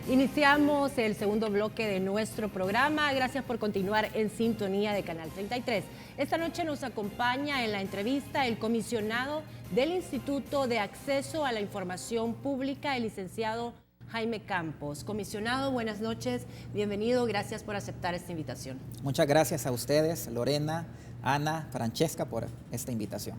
Iniciamos el segundo bloque de nuestro programa. Gracias por continuar en sintonía de Canal 33. Esta noche nos acompaña en la entrevista el comisionado del Instituto de Acceso a la Información Pública, el licenciado Jaime Campos. Comisionado, buenas noches, bienvenido, gracias por aceptar esta invitación. Muchas gracias a ustedes, Lorena, Ana, Francesca, por esta invitación.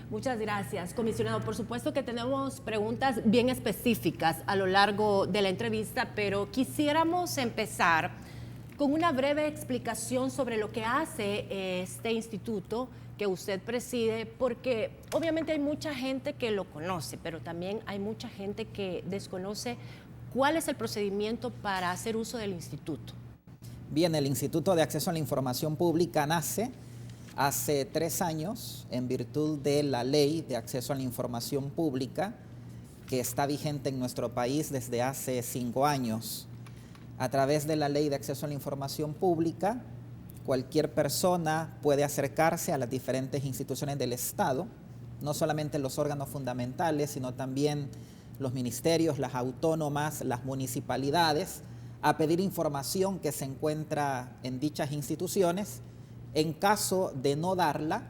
Muchas gracias, comisionado. Por supuesto que tenemos preguntas bien específicas a lo largo de la entrevista, pero quisiéramos empezar con una breve explicación sobre lo que hace este instituto que usted preside, porque obviamente hay mucha gente que lo conoce, pero también hay mucha gente que desconoce cuál es el procedimiento para hacer uso del instituto. Bien, el Instituto de Acceso a la Información Pública nace hace 3 años en virtud de la Ley de Acceso a la Información Pública que está vigente en nuestro país desde hace 5 años. A través de la Ley de Acceso a la Información Pública, cualquier persona puede acercarse a las diferentes instituciones del Estado, no solamente los órganos fundamentales, sino también los ministerios, las autónomas, las municipalidades, a pedir información que se encuentra en dichas instituciones. En caso de no darla,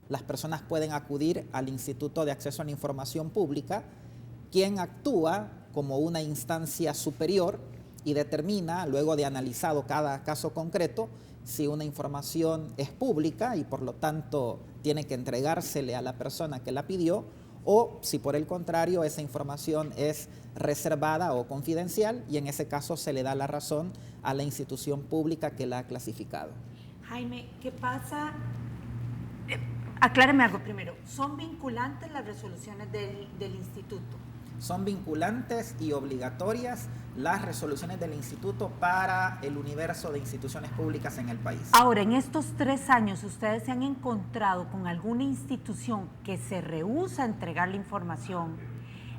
las personas pueden acudir al Instituto de Acceso a la Información Pública, quien actúa como una instancia superior y determina, luego de analizado cada caso concreto, si una información es pública y por lo tanto tiene que entregársele a la persona que la pidió, o si por el contrario esa información es reservada o confidencial, y en ese caso se le da la razón a la institución pública que la ha clasificado. Jaime, ¿qué pasa? Acláreme algo primero. ¿Son vinculantes las resoluciones del instituto? Son vinculantes y obligatorias las resoluciones del instituto para el universo de instituciones públicas en el país. Ahora, en estos 3 años, ¿ustedes se han encontrado con alguna institución que se rehúsa a entregar la información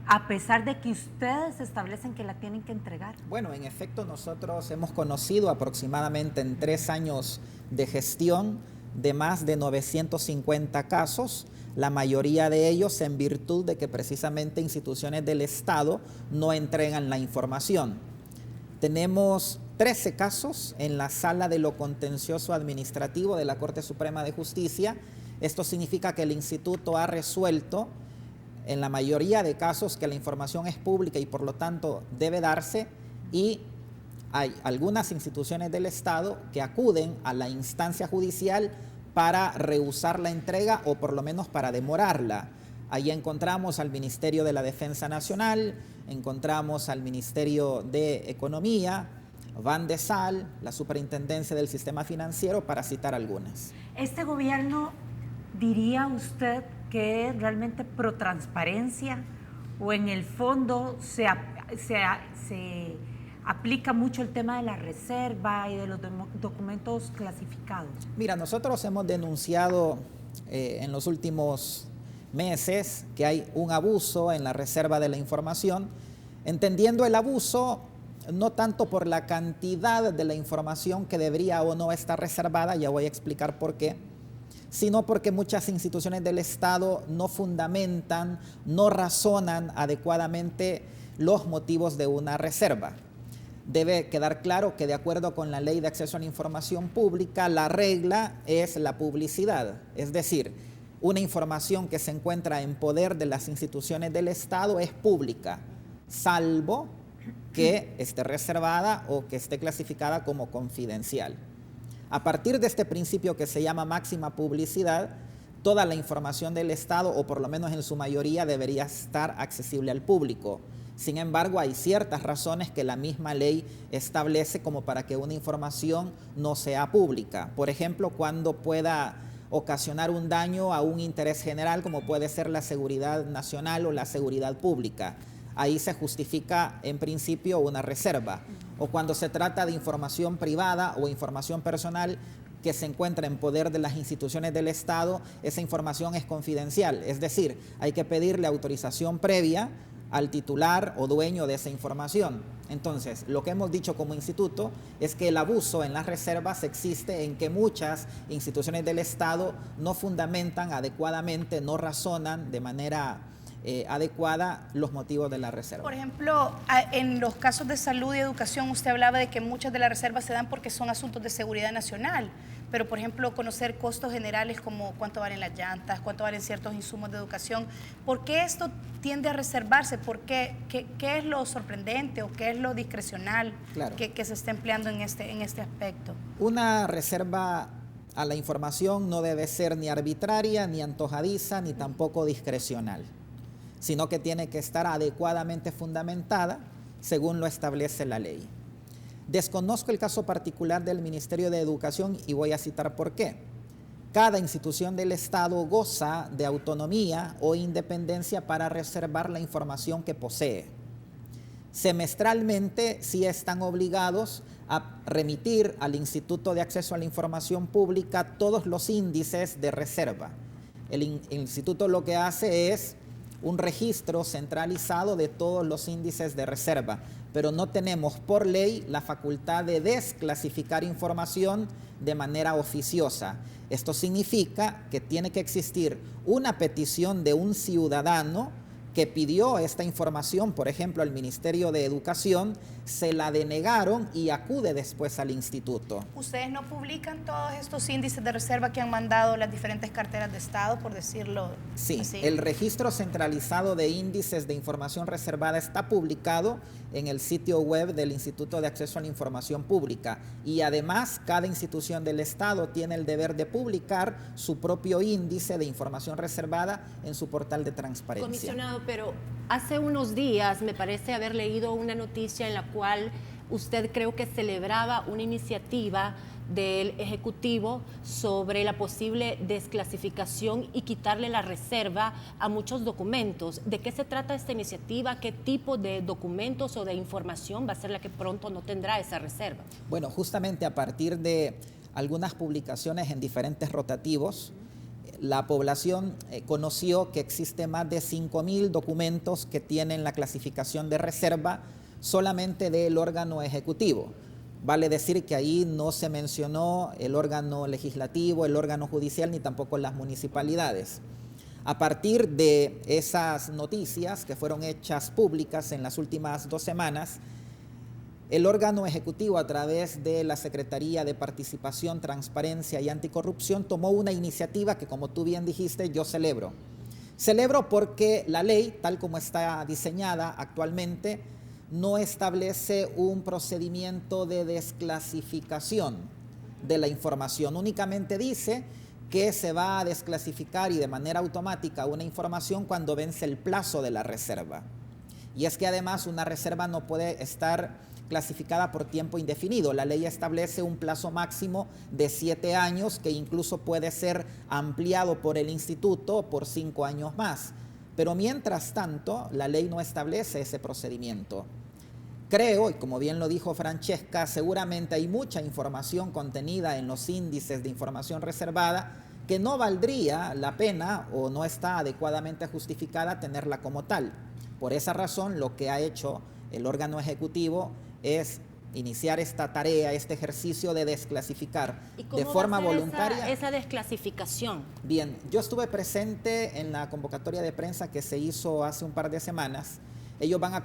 a pesar de que ustedes establecen que la tienen que entregar? Bueno, en efecto, nosotros hemos conocido aproximadamente en 3 años de gestión de más de 950 casos, la mayoría de ellos en virtud de que precisamente instituciones del Estado no entregan la información. Tenemos 13 casos en la Sala de lo Contencioso Administrativo de la Corte Suprema de Justicia. Esto significa que el instituto ha resuelto en la mayoría de casos que la información es pública y por lo tanto debe darse, y hay algunas instituciones del Estado que acuden a la instancia judicial para rehusar la entrega o por lo menos para demorarla. Ahí encontramos al Ministerio de la Defensa Nacional, encontramos al Ministerio de Economía, Bandesal, la Superintendencia del Sistema Financiero, para citar algunas. ¿Este gobierno, diría usted, que es realmente pro transparencia, o en el fondo se aplica mucho el tema de la reserva y de los documentos clasificados? Mira, nosotros hemos denunciado en los últimos meses que hay un abuso en la reserva de la información, entendiendo el abuso no tanto por la cantidad de la información que debería o no estar reservada, ya voy a explicar por qué, sino porque muchas instituciones del Estado no fundamentan, no razonan adecuadamente los motivos de una reserva. Debe quedar claro que de acuerdo con la Ley de Acceso a la Información Pública, la regla es la publicidad, es decir, una información que se encuentra en poder de las instituciones del Estado es pública, salvo que esté reservada o que esté clasificada como confidencial. A partir de este principio que se llama máxima publicidad, toda la información del Estado, o por lo menos en su mayoría, debería estar accesible al público. Sin embargo, hay ciertas razones que la misma ley establece como para que una información no sea pública. Por ejemplo, cuando pueda ocasionar un daño a un interés general, como puede ser la seguridad nacional o la seguridad pública. Ahí se justifica en principio una reserva. O cuando se trata de información privada o información personal que se encuentra en poder de las instituciones del Estado, esa información es confidencial. Es decir, hay que pedirle autorización previa al titular o dueño de esa información. Entonces, lo que hemos dicho como instituto es que el abuso en las reservas existe en que muchas instituciones del Estado no fundamentan adecuadamente, no razonan de manera adecuada los motivos de la reserva. Por ejemplo, en los casos de salud y educación, usted hablaba de que muchas de las reservas se dan porque son asuntos de seguridad nacional, pero por ejemplo, conocer costos generales como cuánto valen las llantas, cuánto valen ciertos insumos de educación, ¿por qué esto tiende a reservarse? ¿Por qué? ¿Qué es lo sorprendente o qué es lo discrecional que se está empleando en este aspecto? Una reserva a la información no debe ser ni arbitraria, ni antojadiza, ni tampoco discrecional, sino que tiene que estar adecuadamente fundamentada según lo establece la ley. Desconozco el caso particular del Ministerio de Educación y voy a citar por qué. Cada institución del Estado goza de autonomía o independencia para reservar la información que posee. Semestralmente sí están obligados a remitir al Instituto de Acceso a la Información Pública todos los índices de reserva. El instituto lo que hace es un registro centralizado de todos los índices de reserva, pero no tenemos por ley la facultad de desclasificar información de manera oficiosa. Esto significa que tiene que existir una petición de un ciudadano que pidió esta información, por ejemplo, al Ministerio de Educación, se la denegaron y acude después al instituto. ¿Ustedes no publican todos estos índices de reserva que han mandado las diferentes carteras de Estado, por decirlo sí, así? El registro centralizado de índices de información reservada está publicado en el sitio web del Instituto de Acceso a la Información Pública y además cada institución del Estado tiene el deber de publicar su propio índice de información reservada en su portal de transparencia. Comisionado, pero hace unos días me parece haber leído una noticia en la cual usted creo que celebraba una iniciativa del Ejecutivo sobre la posible desclasificación y quitarle la reserva a muchos documentos. ¿De qué se trata esta iniciativa? ¿Qué tipo de documentos o de información va a ser la que pronto no tendrá esa reserva? Bueno, justamente a partir de algunas publicaciones en diferentes rotativos, la población conoció que existe más de 5.000 documentos que tienen la clasificación de reserva solamente del órgano ejecutivo. Vale decir que ahí no se mencionó el órgano legislativo, el órgano judicial, ni tampoco las municipalidades. A partir de esas noticias que fueron hechas públicas en las últimas 2 semanas, el órgano ejecutivo, a través de la Secretaría de Participación, Transparencia y Anticorrupción, tomó una iniciativa que, como tú bien dijiste, yo celebro. Celebro porque la ley, tal como está diseñada actualmente, no establece un procedimiento de desclasificación de la información. Únicamente dice que se va a desclasificar y de manera automática una información cuando vence el plazo de la reserva. Y es que además una reserva no puede estar clasificada por tiempo indefinido. La ley establece un plazo máximo de 7 años que incluso puede ser ampliado por el instituto por 5 años más. Pero mientras tanto, la ley no establece ese procedimiento. Creo, y como bien lo dijo Francesca, seguramente hay mucha información contenida en los índices de información reservada que no valdría la pena o no está adecuadamente justificada tenerla como tal. Por esa razón, lo que ha hecho el órgano ejecutivo es iniciar esta tarea, este ejercicio de desclasificar de forma voluntaria. Esa desclasificación? Bien, yo estuve presente en la convocatoria de prensa que se hizo hace un par de semanas. Ellos van a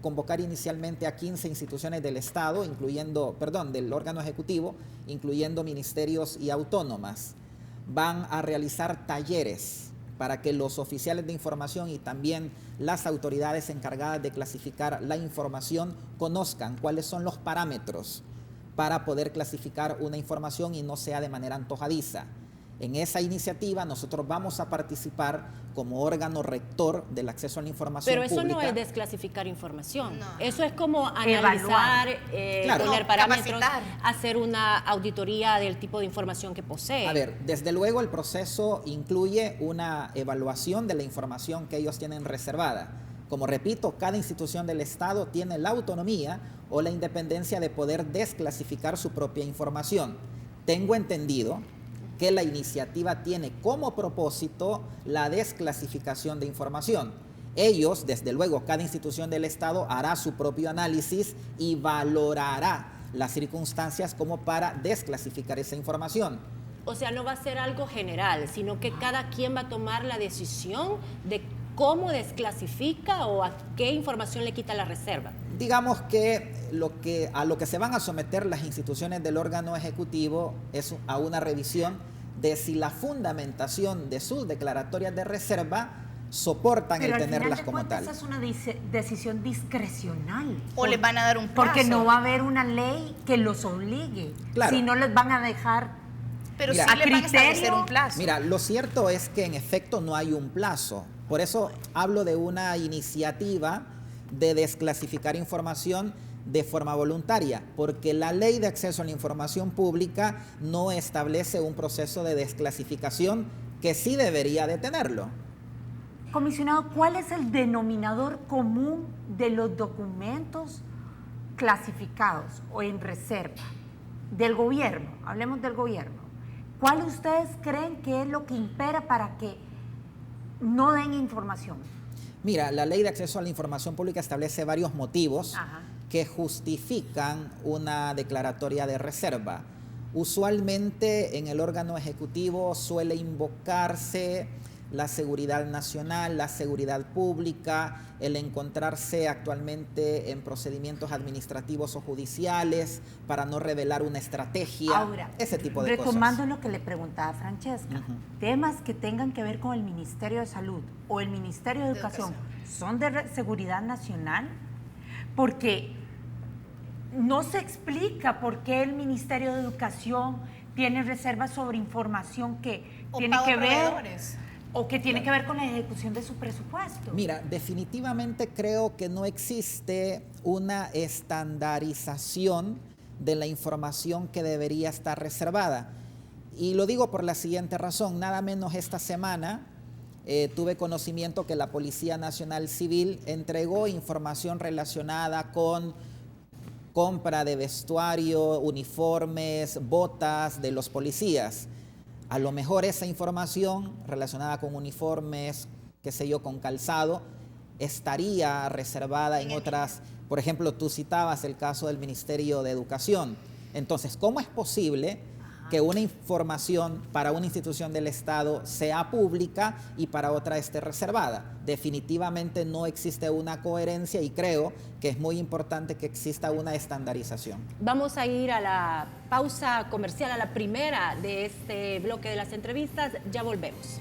convocar inicialmente a 15 instituciones del Estado, del órgano ejecutivo, incluyendo ministerios y autónomas. Van a realizar talleres para que los oficiales de información y también las autoridades encargadas de clasificar la información conozcan cuáles son los parámetros para poder clasificar una información y no sea de manera antojadiza. En esa iniciativa nosotros vamos a participar como órgano rector del acceso a la información pública. Pero eso no es desclasificar información. No. Eso es como analizar, poner parámetros, capacitar, hacer una auditoría del tipo de información que posee. A ver, desde luego el proceso incluye una evaluación de la información que ellos tienen reservada. Como repito, cada institución del Estado tiene la autonomía o la independencia de poder desclasificar su propia información. Tengo entendido que la iniciativa tiene como propósito la desclasificación de información. Ellos, desde luego, cada institución del Estado hará su propio análisis y valorará las circunstancias como para desclasificar esa información. O sea, no va a ser algo general, sino que cada quien va a tomar la decisión de cómo desclasifica o a qué información le quita la reserva? Digamos que a lo que se van a someter las instituciones del órgano ejecutivo es a una revisión de si la fundamentación de sus declaratorias de reserva soportan el tenerlas como tal. Esa es una decisión discrecional. O les van a dar un plazo. Porque no va a haber una ley que los obligue. Claro. Si no les van a dejar. Pero Mira, sí les van a establecer un plazo. Mira, lo cierto es que en efecto no hay un plazo. Por eso hablo de una iniciativa de desclasificar información de forma voluntaria, porque la Ley de Acceso a la Información Pública no establece un proceso de desclasificación que sí debería de tenerlo. Comisionado, ¿cuál es el denominador común de los documentos clasificados o en reserva del gobierno? Hablemos del gobierno. ¿Cuál ustedes creen que es lo que impera para que no den información? Mira, la Ley de Acceso a la Información Pública establece varios motivos Ajá. que justifican una declaratoria de reserva. Usualmente en el órgano ejecutivo suele invocarse la seguridad nacional, la seguridad pública, el encontrarse actualmente en procedimientos administrativos o judiciales para no revelar una estrategia, Ahora, ese tipo de cosas. retomando lo que le preguntaba Francesca, temas que tengan que ver con el Ministerio de Salud o el Ministerio de Educación, ¿son de seguridad nacional? Porque no se explica por qué el Ministerio de Educación tiene reservas sobre información que O tiene pago que ver proveedores. o que tiene que ver con la ejecución de su presupuesto. Mira, definitivamente creo que no existe una estandarización de la información que debería estar reservada. Y lo digo por la siguiente razón, nada menos esta semana tuve conocimiento que la Policía Nacional Civil entregó información relacionada con compra de vestuario, uniformes, botas de los policías. A lo mejor esa información relacionada con uniformes, qué sé yo, con calzado, estaría reservada en otras. Por ejemplo, tú citabas el caso del Ministerio de Educación. Entonces, ¿cómo es posible que una información para una institución del Estado sea pública y para otra esté reservada? Definitivamente no existe una coherencia y creo que es muy importante que exista una estandarización. Vamos a ir a la pausa comercial, a la primera de este bloque de las entrevistas. Ya volvemos.